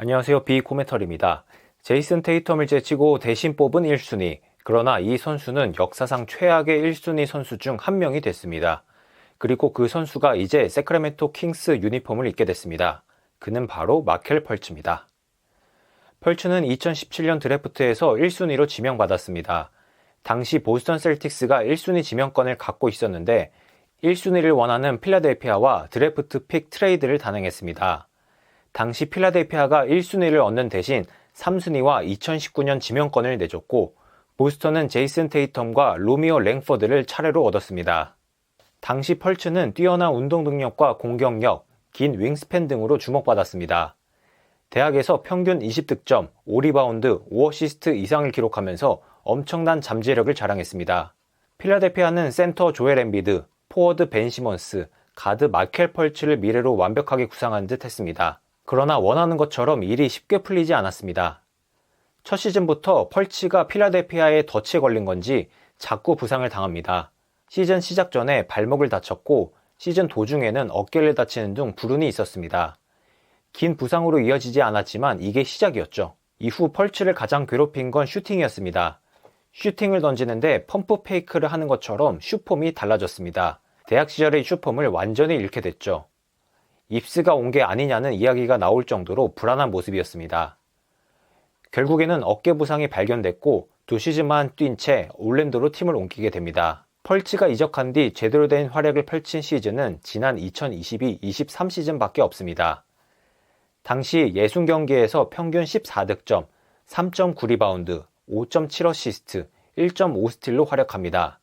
안녕하세요. 비코멘터리입니다. 제이슨 테이텀을 제치고 대신 뽑은 1순위. 그러나 이 선수는 역사상 최악의 1순위 선수 중 한 명이 됐습니다. 그리고 그 선수가 이제 세크라멘토 킹스 유니폼을 입게 됐습니다. 그는 바로 마켈 펄츠입니다. 펄츠는 2017년 드래프트에서 1순위로 지명받았습니다. 당시 보스턴 셀틱스가 1순위 지명권을 갖고 있었는데 1순위를 원하는 필라델피아와 드래프트 픽 트레이드를 단행했습니다. 당시 필라델피아가 1순위를 얻는 대신 3순위와 2019년 지명권을 내줬고 보스턴은 제이슨 테이텀과 로미오 랭퍼드를 차례로 얻었습니다. 당시 펄츠는 뛰어난 운동 능력과 공격력, 긴 윙스팬 등으로 주목받았습니다. 대학에서 평균 20득점, 5리바운드, 5어시스트 이상을 기록하면서 엄청난 잠재력을 자랑했습니다. 필라델피아는 센터 조엘 엠비드, 포워드 벤 시몬스, 가드 마켈 펄츠를 미래로 완벽하게 구상한 듯 했습니다. 그러나 원하는 것처럼 일이 쉽게 풀리지 않았습니다. 첫 시즌부터 펄츠가 필라델피아에 덫에 걸린 건지 자꾸 부상을 당합니다. 시즌 시작 전에 발목을 다쳤고 시즌 도중에는 어깨를 다치는 등 불운이 있었습니다. 긴 부상으로 이어지지 않았지만 이게 시작이었죠. 이후 펄츠를 가장 괴롭힌 건 슈팅이었습니다. 슈팅을 던지는데 펌프 페이크를 하는 것처럼 슛폼이 달라졌습니다. 대학 시절의 슛폼을 완전히 잃게 됐죠. 입스가 온 게 아니냐는 이야기가 나올 정도로 불안한 모습이었습니다. 결국에는 어깨 부상이 발견됐고 2시즌만 뛴 채 올랜도로 팀을 옮기게 됩니다. 펄츠가 이적한 뒤 제대로 된 활약을 펼친 시즌은 지난 2022-23 시즌밖에 없습니다. 당시 60경기에서 평균 14득점, 3.9리바운드, 5.7어시스트, 1.5스틸로 활약합니다.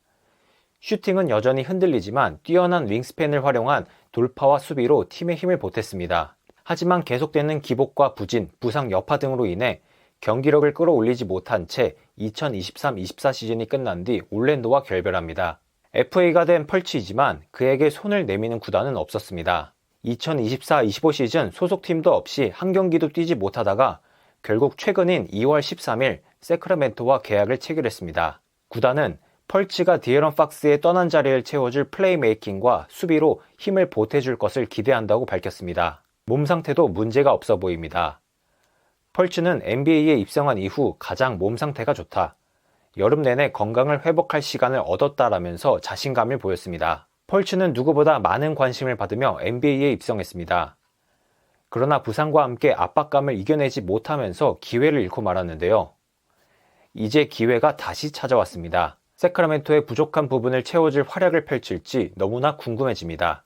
슈팅은 여전히 흔들리지만 뛰어난 윙스팬을 활용한 돌파와 수비로 팀의 힘을 보탰습니다. 하지만 계속되는 기복과 부진, 부상 여파 등으로 인해 경기력을 끌어올리지 못한 채 2023-24 시즌이 끝난 뒤 올랜도와 결별합니다. FA가 된 펄츠이지만 그에게 손을 내미는 구단은 없었습니다. 2024-25 시즌 소속팀도 없이 한 경기도 뛰지 못하다가 결국 최근인 2월 13일 세크라멘토와 계약을 체결했습니다. 구단은 펄츠가 디에런 팍스의 떠난 자리를 채워줄 플레이메이킹과 수비로 힘을 보태줄 것을 기대한다고 밝혔습니다. 몸 상태도 문제가 없어 보입니다. 펄츠는 NBA에 입성한 이후 가장 몸 상태가 좋다. 여름 내내 건강을 회복할 시간을 얻었다라면서 자신감을 보였습니다. 펄츠는 누구보다 많은 관심을 받으며 NBA에 입성했습니다. 그러나 부상과 함께 압박감을 이겨내지 못하면서 기회를 잃고 말았는데요. 이제 기회가 다시 찾아왔습니다. 세크라멘토의 부족한 부분을 채워줄 활약을 펼칠지 너무나 궁금해집니다.